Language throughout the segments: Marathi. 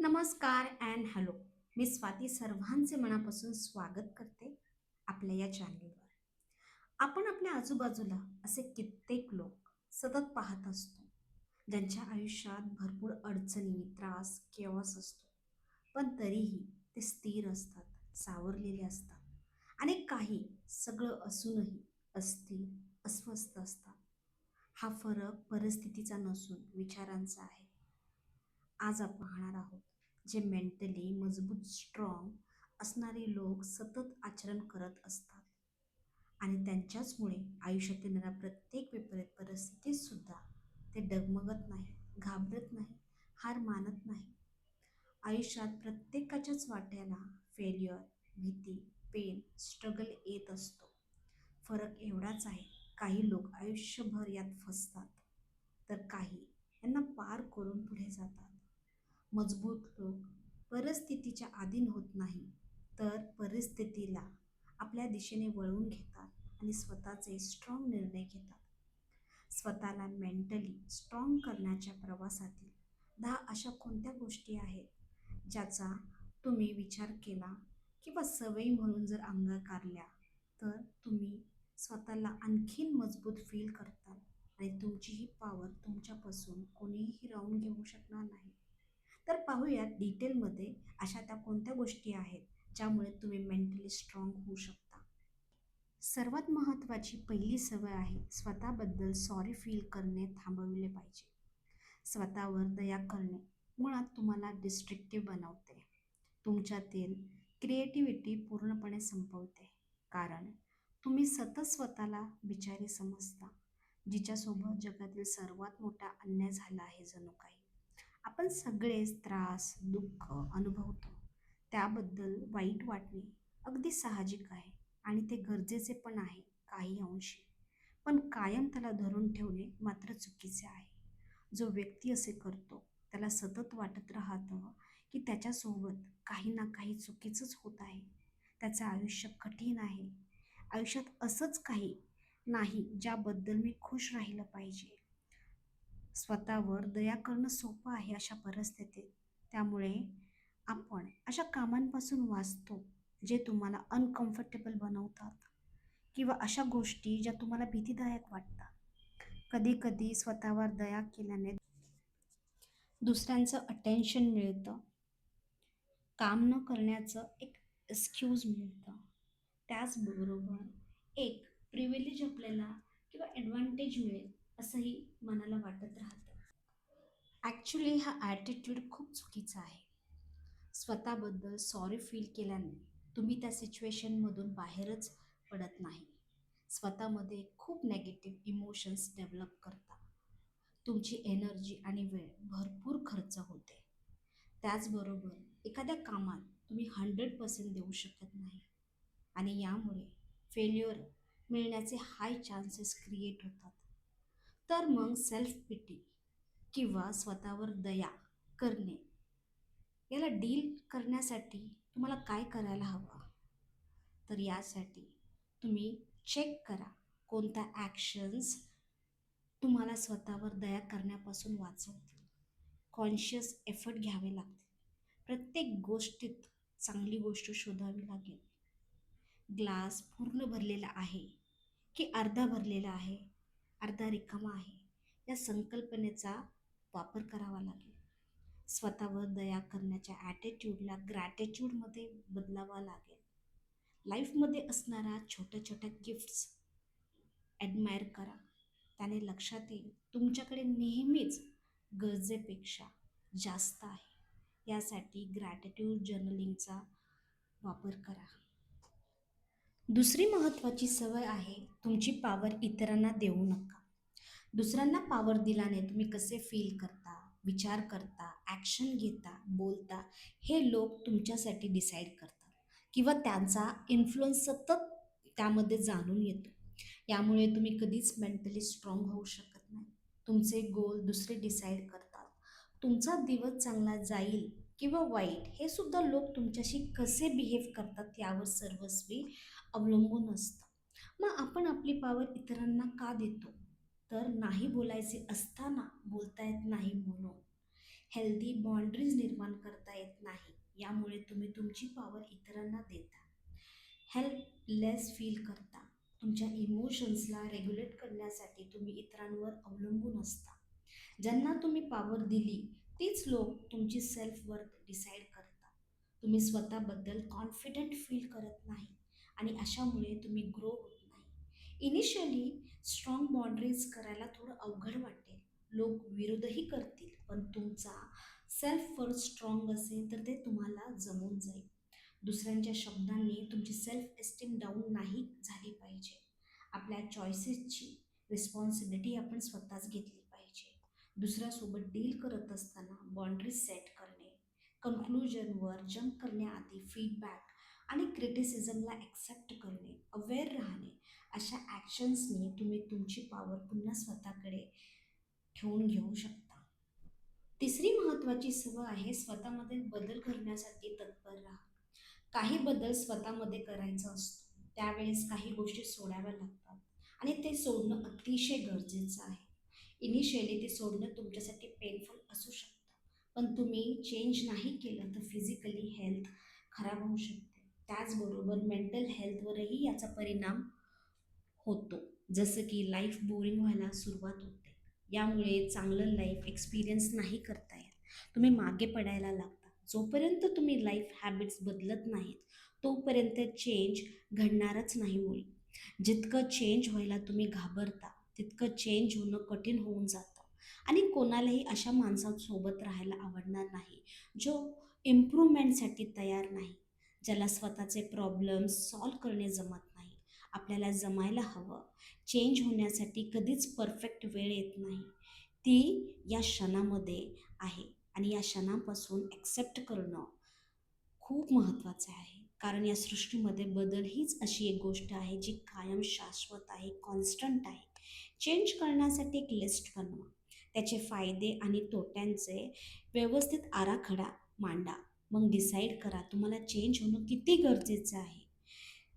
नमस्कार अँड हॅलो. मी स्वाती सर्वांचे मनापासून स्वागत करते आपल्या या चॅनलवर. आपण आपल्या आजूबाजूला असे कित्येक लोक सतत पाहत असतो, ज्यांच्या आयुष्यात भरपूर अडचणी, त्रास, केओस असतो. पण तरीही ते स्थिर असतात, सावरलेले असतात आणि काही सगळं असूनही अस्थिर, अस्वस्थ असतात. हा फरक परिस्थितीचा नसून विचारांचा आहे. आज आपण पाहणार आहोत जे मेंटली मजबूत स्ट्रॉंग असणारे लोक सतत आचरण करत असतात आणि त्यांच्याचमुळे आयुष्यात येणाऱ्या प्रत्येक विपरीत परिस्थितीत सुद्धा ते डगमगत नाही, घाबरत नाही, हार मानत नाही. आयुष्यात प्रत्येकाच्याच वाट्याला फेल्युअर, भीती, पेन, स्ट्रगल येत असतो. फरक एवढाच आहे, काही लोक आयुष्यभर यात फसतात तर काही यांना पार करून पुढे जातात. मजबूत लोक परिस्थितीच्या अधीन होत नाही, तर परिस्थितीला आपल्या दिशेने वळवून घेतात आणि स्वतःचे स्ट्रॉंग निर्णय घेतात. स्वतःला मेंटली स्ट्रॉंग करण्याच्या प्रवासातील 10 अशा कोणत्या गोष्टी आहेत ज्याचा तुम्ही विचार केला किंवा सवयी म्हणून जर अंगीकारल्या तर तुम्ही स्वतःला आणखीन मजबूत फील करताल आणि तुमची ही पॉवर तुमच्यापासून कोणीही हिरावून घेऊ शकणार नाही. तर पाहूयात डिटेलमध्ये अशा त्या कोणत्या गोष्टी आहेत ज्यामुळे तुम्ही मेंटली स्ट्रॉंग होऊ शकता. सर्वात महत्त्वाची पहिली सवय आहे स्वतःबद्दल सॉरी फील करणे थांबविले पाहिजे. स्वतःवर दया करणे मुळात तुम्हाला डिस्ट्रक्टिव्ह बनवते. तुमच्यातील क्रिएटिव्हिटी पूर्णपणे संपवते. कारण तुम्ही सतत स्वतःला बिचारी समजता, जिच्यासोबत जगातील सर्वात मोठा अन्याय झाला आहे जणू काही. आपण सगळेच त्रास, दुःख अनुभवतो. त्याबद्दल वाईट वाटणे अगदी साहजिक आहे आणि ते गरजेचे पण आहे काही अंशी. पण कायम त्याला धरून ठेवणे मात्र चुकीचे आहे. जो व्यक्ती असे करतो त्याला सतत वाटत राहतं की त्याच्यासोबत काही ना काही चुकीचंच होत आहे. त्याचं आयुष्य कठीण आहे. आयुष्यात असंच काही नाही ज्याबद्दल मी खुश राहिलं पाहिजे. स्वतःवर दया करणं सोपं आहे अशा परिस्थितीत. त्यामुळे आपण अशा कामांपासून वाचतो जे तुम्हाला अनकम्फर्टेबल बनवतात किंवा अशा गोष्टी ज्या तुम्हाला भीतीदायक वाटतात. कधी-कधी स्वतःवर दया केल्याने दुसऱ्यांचं अटेन्शन मिळतं, काम न करण्याचं एक एक्सक्यूज मिळतं. त्याचबरोबर एक प्रिव्हिलेज आपल्याला किंवा ॲडव्हान्टेज मिळेल असंही मनाला वाटत राहतं. ॲक्च्युली हा ॲटिट्यूड खूप चुकीचा आहे. स्वतःबद्दल सॉरी फील केल्याने तुम्ही त्या सिच्युएशनमधून बाहेरच पडत नाही. स्वतःमध्ये खूप नेगेटिव्ह इमोशन्स डेव्हलप करता. तुमची एनर्जी आणि वेळ भरपूर खर्च होते. त्याचबरोबर एखाद्या कामात तुम्ही 100% देऊ शकत नाही आणि यामुळे फेल्युअर मिळण्याचे हाय चान्सेस क्रिएट होतात. तर मग सेल्फ पिटी किंवा स्वतःवर दया करणे याला डील करण्यासाठी तुम्हाला काय करायला हवं? तर यासाठी तुम्ही चेक करा कोणत्या ॲक्शन्स तुम्हाला स्वतःवर दया करण्यापासून वाचवतील. कॉन्शियस एफर्ट घ्यावे लागतील. प्रत्येक गोष्टीत चांगली गोष्ट शोधावी लागेल. ग्लास पूर्ण भरलेला आहे की अर्धा भरलेला आहे, अर्धा रिकामा आहे, या संकल्पनेचा वापर करावा लागेल. स्वतःवर दया करण्याच्या ॲटिट्यूडला ग्रॅटिट्यूडमध्ये बदलावा लागेल. लाईफमध्ये असणाऱ्या छोट्या छोट्या गिफ्ट्स ॲडमायर करा. त्याने लक्षात येईल तुमच्याकडे नेहमीच गरजेपेक्षा जास्त आहे. यासाठी ग्रॅटिट्यूड जर्नलिंगचा वापर करा. दुसरी महत्त्वाची सवय आहे तुमची पॉवर इतरांना देऊ नका. दुसऱ्यांना पॉवर दिल्याने तुम्ही कसे फील करता, विचार करता, ॲक्शन घेता, बोलता हे लोक तुमच्यासाठी डिसाईड करतात किंवा त्यांचा इन्फ्लुअन्स सतत त्यामध्ये जाणून येतो. यामुळे तुम्ही कधीच मेंटली स्ट्रॉंग होऊ शकत नाही. तुमचे गोल दुसरे डिसाईड करतात. तुमचा दिवस चांगला जाईल किंवा वाईट हे सुद्धा लोक तुमच्याशी कसे बिहेव करतात यावर सर्वस्वी अवलंबून असतं. मग आपण आपली पॉवर इतरांना का देतो? तर नाही बोलायचे असताना बोलता येत नाही म्हणून. हेल्दी बाउंड्रीज निर्माण करता येत नाही. यामुळे तुम्ही तुमची पॉवर इतरांना देता. हेल्पलेस फील करता. तुमच्या इमोशन्सला रेग्युलेट करण्यासाठी तुम्ही इतरांवर अवलंबून असता. ज्यांना तुम्ही पॉवर दिली तीच लोक तुमची सेल्फ वर्थ डिसाईड करतात. तुम्ही स्वतःबद्दल कॉन्फिडंट फील करत नाही आणि अशामुळे तुम्ही ग्रो होत नाही. इनिशियली स्ट्रॉंग बाउंड्रीज करायला थोडं अवघड वाटेल. लोक विरोधही करतील, पण तुमचा सेल्फ वर्थ स्ट्रॉंग असेल तर ते तुम्हाला जमून जाईल. दुसऱ्यांच्या शब्दांनी तुमची सेल्फ एस्टीम डाऊन नाही झाली पाहिजे. आपल्या चॉईसेसची रिस्पॉन्सिबिलिटी आपण स्वतःच घेतली पाहिजे. दुसऱ्यासोबत डील करत असताना बाउंड्रीज सेट करणे, कन्क्लुजनवर जंप करण्याआधी फीडबॅक आणि क्रिटिसिझमला ॲक्सेप्ट करणे, अवेअर राहणे, अशा ॲक्शन्सनी तुम्ही तुमची पॉवर पुन्हा स्वतःकडे ठेवून घेऊ शकता. तिसरी महत्त्वाची सवय आहे स्वतःमध्ये बदल करण्यासाठी तत्पर राहा. काही बदल स्वतःमध्ये करायचा असतो, त्यावेळेस काही गोष्टी सोडाव्या लागतात आणि ते सोडणं अतिशय गरजेचं आहे. इनिशियली ते सोडणं तुमच्यासाठी पेनफुल असू शकतं, पण तुम्ही चेंज नाही केलं तर फिजिकली हेल्थ खराब होऊ शकते. त्याचबरोबर मेंटल हेल्थवरही याचा परिणाम होतो, जसं की लाईफ बोरिंग व्हायला सुरुवात होते. यामुळे चांगलं लाईफ एक्सपिरियन्स नाही करता येत. तुम्ही मागे पडायला लागता. जोपर्यंत तुम्ही लाईफ हॅबिट्स बदलत नाहीत, तोपर्यंत चेंज घडणारच नाही मुळी. जितकं चेंज व्हायला तुम्ही घाबरता, तितकं चेंज होणं कठीण होऊन जातं. आणि कोणालाही अशा माणसासोबत राहायला आवडणार नाही, जो इम्प्रूव्हमेंटसाठी तयार नाही, ज्याला स्वतःचे प्रॉब्लेम्स सॉल्व्ह करणे जमत नाही. आपल्याला जमायला हवं. चेंज होण्यासाठी कधीच परफेक्ट वेळ येत नाही. ती या क्षणामध्ये आहे आणि या क्षणापासून ॲक्सेप्ट करणं खूप महत्त्वाचं आहे. कारण या सृष्टीमध्ये बदल हीच अशी एक गोष्ट आहे जी कायम शाश्वत आहे, कॉन्स्टंट आहे. चेंज करण्यासाठी एक लिस्ट बनवा. त्याचे फायदे आणि तोट्यांचे व्यवस्थित आराखडा मांडा. मग डिसाईड करा तुम्हाला चेंज होणं किती गरजेचं आहे.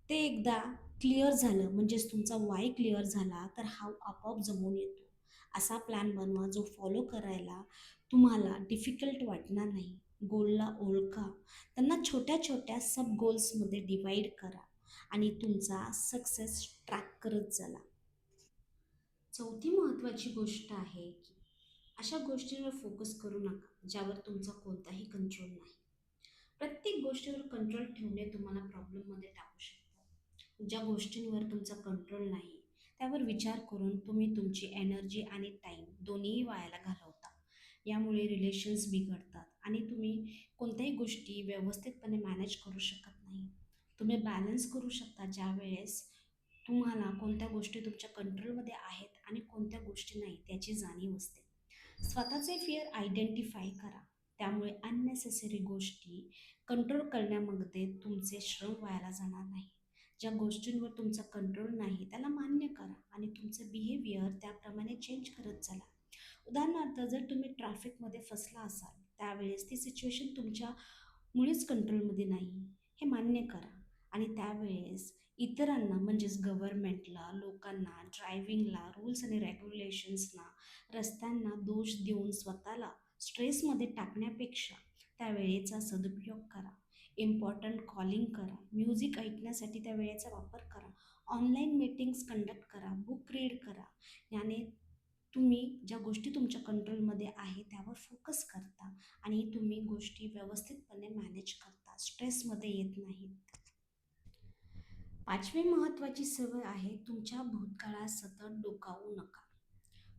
ते एकदा क्लिअर झालं म्हणजेच तुमचा वाय क्लिअर झाला तर हाव आपोआप जमून येतो. असा प्लॅन बनवा जो फॉलो करायला तुम्हाला डिफिकल्ट वाटणार नाही. गोलला ओळखा, त्यांना छोट्या छोट्या सब गोल्समध्ये डिवाईड करा आणि तुमचा सक्सेस ट्रॅक करत चला. चौथी महत्त्वाची गोष्ट आहे की अशा गोष्टींवर फोकस करू नका ज्यावर तुमचा कोणताही कंट्रोल नाही. प्रत्येक गोष्टीवर कंट्रोल ठेवणे तुम्हाला प्रॉब्लेममध्ये टाकू शकतं. ज्या गोष्टींवर तुमचा कंट्रोल नाही, त्यावर विचार करून तुम्ही तुमची एनर्जी आणि टाईम दोन्हीही वायाला घालवता. यामुळे रिलेशन्स बिघडतात आणि तुम्ही कोणत्याही गोष्टी व्यवस्थितपणे मॅनेज करू शकत नाही. तुम्ही बॅलन्स करू शकता ज्यावेळेस तुम्हाला कोणत्या गोष्टी तुमच्या कंट्रोलमध्ये आहेत आणि कोणत्या गोष्टी नाही त्याची जाणीव असते. स्वतःचे फिअर आयडेंटिफाय करा. त्यामुळे अननेसेसरी गोष्टी कंट्रोल करण्यामध्ये तुमचे श्रम वायाला जाणार नाही. ज्या गोष्टींवर तुमचा कंट्रोल नाही त्याला मान्य करा आणि तुमचं बिहेवियर त्याप्रमाणे चेंज करत चला. उदाहरणार्थ जर तुम्ही ट्रॅफिकमध्ये फसला असाल त्यावेळेस ती सिच्युएशन तुमच्यामुळेच कंट्रोलमध्ये नाही हे मान्य करा आणि त्यावेळेस इतरांना म्हणजेच गव्हर्नमेंटला, लोकांना, ड्रायव्हिंगला, रूल्स आणि रेग्युलेशन्सना, रस्त्यांना दोष देऊन स्वतःला स्ट्रेसमध्ये टाकण्यापेक्षा त्या वेळेचा सदुपयोग करा. इम्पॉर्टंट कॉलिंग करा, म्युझिक ऐकण्यासाठी त्या वेळेचा वापर करा, ऑनलाईन मीटिंग्स कंडक्ट करा, बुक रीड करा. याने तुम्ही ज्या गोष्टी तुमच्या कंट्रोलमध्ये आहे त्यावर फोकस करता आणि तुम्ही गोष्टी व्यवस्थितपणे मॅनेज करता, स्ट्रेसमध्ये येत नाहीत. पाचवी महत्त्वाची सवय आहे तुमच्या भूतकाळात सतत डोकावू नका.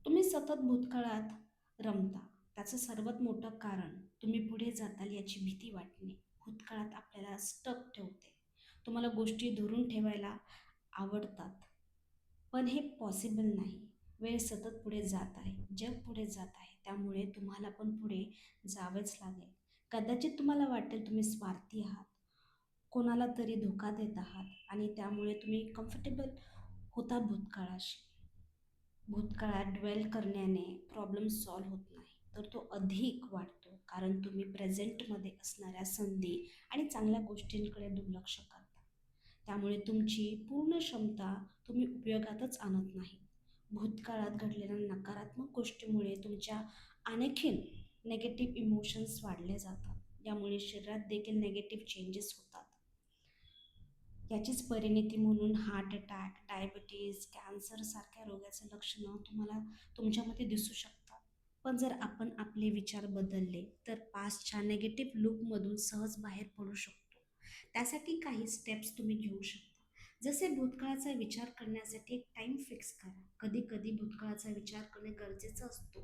तुम्ही सतत भूतकाळात रमता. त्याचं सर्वात मोठं कारण तुम्ही पुढे जाताल याची भीती वाटणे. भूतकाळात आपल्याला स्टक ठेवते. तुम्हाला गोष्टी धरून ठेवायला आवडतात, पण हे पॉसिबल नाही. वेळ सतत पुढे जात आहे, जग पुढे जात आहे, त्यामुळे तुम्हाला पण पुढे जावंच लागेल. कदाचित तुम्हाला वाटेल तुम्ही स्वार्थी आहात, कोणाला तरी धोका देत आहात आणि त्यामुळे तुम्ही कम्फर्टेबल होता भूतकाळाशी. भूतकाळात ड्वेल करण्याने प्रॉब्लेम सॉल्व्ह होत नाही, तर तो अधिक वाढतो कारण तुम्ही प्रेझेंटमध्ये असणाऱ्या संधी आणि चांगल्या गोष्टींकडे दुर्लक्ष करता. त्यामुळे तुमची पूर्ण क्षमता तुम्ही उपयोगातच आणत नाही. भूतकाळात घडलेल्या नकारात्मक गोष्टीमुळे तुमच्या आणखीन नेगेटिव्ह इमोशन्स वाढले जातात. यामुळे शरीरात देखील नेगेटिव्ह चेंजेस होतात. याचीच परिणती म्हणून हार्ट अटॅक, डायबिटीज, कॅन्सर सारख्या रोगाचे लक्षणं तुम्हाला तुमच्यामध्ये दिसू शकतात. पण जर आपण आपले विचार बदलले तर पास्टच्या नेगेटिव्ह लूपमधून सहज बाहेर पडू शकतो. त्यासाठी काही स्टेप्स तुम्ही घेऊ शकता. जसे भूतकाळाचा विचार करण्यासाठी एक टाइम फिक्स करा. कधी कधी भूतकाळाचा विचार करणे गरजेचं असतो,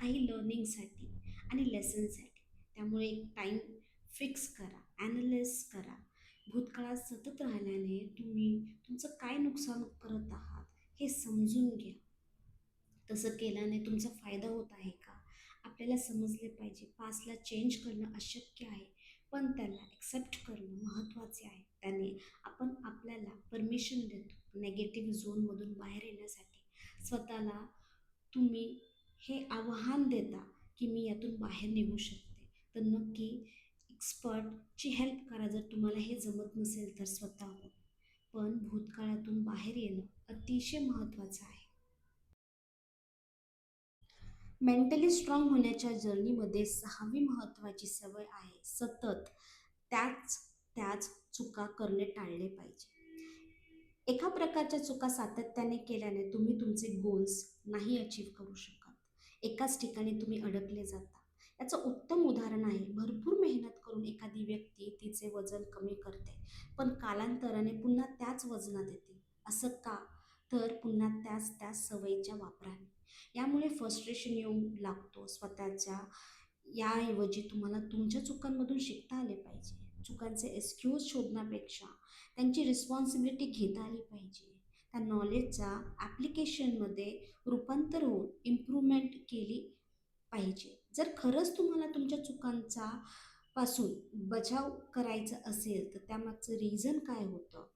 काही लर्निंगसाठी आणि लेसनसाठी. त्यामुळे एक टाइम फिक्स करा, ॲनालाइज करा. भूतकाळात सतत राहिल्याने तुम्ही तुमचं काय नुकसान करत आहात हे समजून घ्या. तसं केल्याने तुमचा फायदा होत आहे का? आपल्याला समजले पाहिजे पास्टला चेंज करणं अशक्य आहे, पण त्याला एक्सेप्ट करणं महत्त्वाचे आहे. त्याने आपण आपल्याला परमिशन देतो नेगेटिव्ह झोनमधून बाहेर येण्यासाठी. स्वतःला तुम्ही हे आव्हान देता की मी यातून बाहेर निघू शकते. तर नक्की एक्सपर्टची हेल्प करा जर तुम्हाला हे जमत नसेल तर स्वतःहून. पण भूतकाळातून बाहेर येणं अतिशय महत्त्वाचं आहे. मेंटली स्ट्रॉंग होण्याच्या जर्नीमध्ये 6वी महत्त्वाची सवय आहे सतत त्याच त्याच चुका करणे टाळले पाहिजे. एका प्रकारच्या चुका सातत्याने केल्याने तुम्ही तुमचे गोल्स नाही अचीव करू शकत. एकाच ठिकाणी तुम्ही अडकले जाता. याचं उत्तम उदाहरण आहे, भरपूर मेहनत करून एखादी व्यक्ती तिचे वजन कमी करते, पण कालांतराने पुन्हा त्याच वजनात येते. असं का? तर पुन्हा त्याच त्याच सवयीच्या वापराने. यामुळे फ्रस्ट्रेशन येऊ लागतो स्वतःच्या. याऐवजी तुम्हाला तुमच्या चुकांमधून शिकता आले पाहिजे. चुकांचे एक्सक्यूज शोधण्यापेक्षा त्यांची रिस्पॉन्सिबिलिटी घेता आली पाहिजे. त्या नॉलेजचा ॲप्लिकेशनमध्ये रूपांतर होऊन इम्प्रूव्हमेंट केली पाहिजे. जर खरंच तुम्हाला तुमच्या चुकांचा पासून बचाव करायचा असेल तर त्यामागचं रिझन काय होतं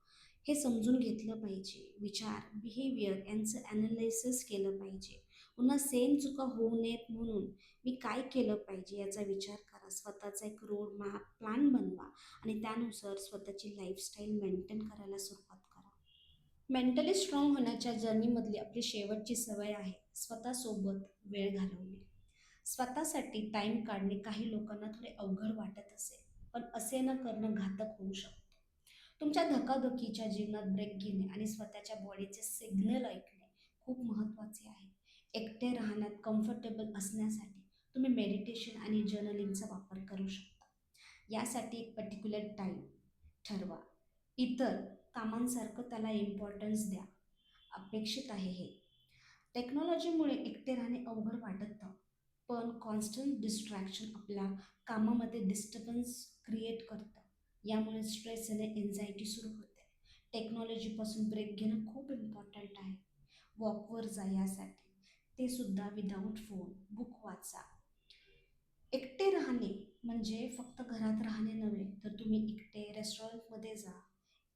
हे समजून घेतलं पाहिजे. विचार, बिहेवियर यांचं ॲनालिसिस केलं पाहिजे. पुन्हा सेम चुका होऊ नयेत म्हणून मी काय केलं पाहिजे याचा विचार करा. स्वतःचा एक रोड मॅप प्लॅन बनवा आणि त्यानुसार स्वतःची लाईफस्टाईल मेंटेन करायला सुरुवात करा. मेंटली स्ट्रॉंग होण्याच्या जर्नीमधली आपली शेवटची सवय आहे स्वतःसोबत वेळ घालवणे. स्वतःसाठी टाइम काढणे काही लोकांना थोडे अवघड वाटत असेल, पण असे न करणं घातक होऊ शकतं. तुमच्या धकाधकीच्या जीवनात ब्रेक घेणे आणि स्वतःच्या बॉडीचे सिग्नल ऐकणे खूप महत्त्वाचे आहे. एकटे राहण्यात कम्फर्टेबल असण्यासाठी तुम्ही मेडिटेशन आणि जर्नलिंगचा वापर करू शकता. यासाठी एक पर्टिक्युलर टाईम ठरवा. इतर कामांसारखं त्याला इम्पॉर्टन्स द्या. अपेक्षित आहे हे. टेक्नॉलॉजीमुळे एकटे राहणे अवघड वाटतं, पण कॉन्स्टंट डिस्ट्रॅक्शन आपल्या कामामध्ये डिस्टर्बन्स क्रिएट करतं. यामुळे स्ट्रेस आणि एन्झायटी सुरू होते. टेक्नॉलॉजीपासून ब्रेक घेणं खूप इम्पॉर्टंट आहे. वॉकवर जा यासाठी, ते सुद्धा विदाऊट फोन. बुक वाचा. एकटे राहणे म्हणजे फक्त घरात राहणे नव्हे, तर तुम्ही एकटे रेस्टॉरंटमध्ये जा,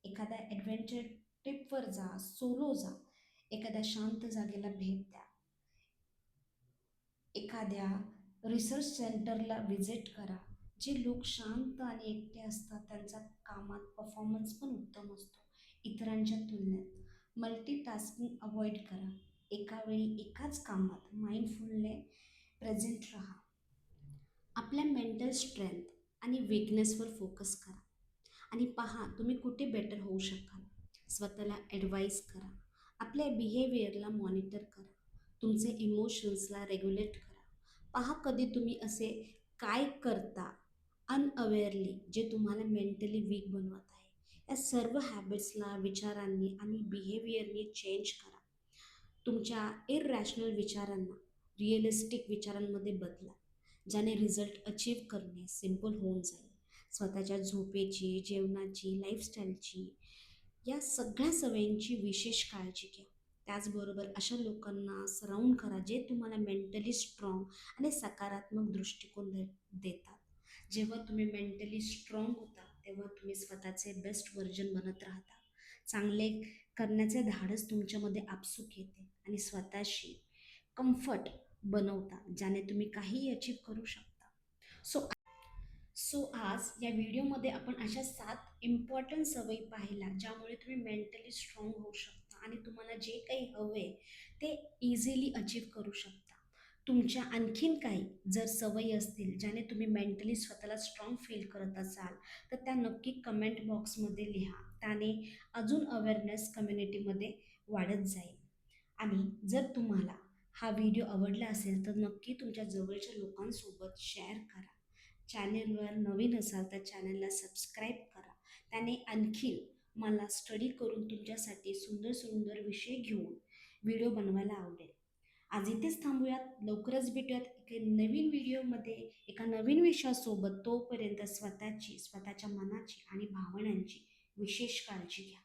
एखाद्या ॲडव्हेंचर ट्रिपवर जा, सोलो जा, एखाद्या शांत जागेला भेट द्या, एखाद्या रिसर्च सेंटरला व्हिजिट करा. जे लोक शांत आणि एकटे असतात त्यांचा कामात परफॉर्मन्स पण उत्तम असतो इतरांच्या तुलनेत. मल्टीटास्किंग अवॉइड करा. एका वेळी एकाच कामात माइंडफुलने प्रेझेंट राहा. आपल्या मेंटल स्ट्रेंथ आणि वीकनेसवर फोकस करा आणि पहा तुम्ही कुठे बेटर होऊ शकाल. स्वतःला ॲडवाईज करा. आपल्या बिहेवियरला मॉनिटर करा. तुमचे इमोशन्सला रेग्युलेट करा. पहा कधी तुम्ही असे काय करता अनअवेअरली जे तुम्हाला मेंटली वीक बनवत आहे. या सर्व हॅबिट्सला विचारांनी आणि बिहेवियरनी चेंज करा. तुमच्या इररॅशनल विचारांना रिअलिस्टिक विचारांमध्ये बदला, ज्याने रिझल्ट अचीव करणे सिंपल होऊन जाईल. स्वतःच्या झोपेची, जेवणाची, लाईफस्टाईलची, या सगळ्या सवयींची विशेष काळजी घ्या. त्याचबरोबर अशा लोकांना सराउंड करा जे तुम्हाला मेंटली स्ट्रॉंग आणि सकारात्मक दृष्टिकोन देतात. जेव्हा तुम्ही मेंटली स्ट्रॉंग होता तेव्हा तुम्ही स्वतःचे बेस्ट व्हर्जन बनत राहता. चांगले करण्याचे धाडस तुमच्यामध्ये आपसूक येते आणि स्वतःशी कम्फर्ट बनवता, ज्याने तुम्ही काहीही अचीव करू शकता. सो सो आज या व्हिडिओमध्ये आपण अशा 7 इम्पॉर्टंट सवयी पाहिल्या ज्यामुळे तुम्ही मेंटली स्ट्रॉंग होऊ शकता आणि तुम्हाला जे काही हवं आहे ते इझिली अचीव करू शकता. तुमच्या आणखीन काही जर सवयी असतील ज्याने तुम्ही मेंटली स्वतःला स्ट्रॉंग फील करत असाल तर त्या नक्की कमेंट बॉक्समध्ये लिहा. त्याने अजून अवेअरनेस कम्युनिटीमध्ये वाढत जाईल. आणि जर तुम्हाला हा व्हिडिओ आवडला असेल तर नक्की तुमच्या जवळच्या लोकांसोबत शेअर करा. चॅनेलवर नवीन असाल तर चॅनेलला सबस्क्राईब करा. त्याने आणखी मला स्टडी करून तुमच्यासाठी सुंदर सुंदर विषय घेऊन व्हिडिओ बनवायला आवडेल. आज इथेच थांबूयात. लवकरच भेटूयात एका नवीन व्हिडिओमध्ये एका नवीन विषयासोबत. तोपर्यंत स्वतःची, स्वतःच्या मनाची आणि भावनांची विशेष काळजी घ्या.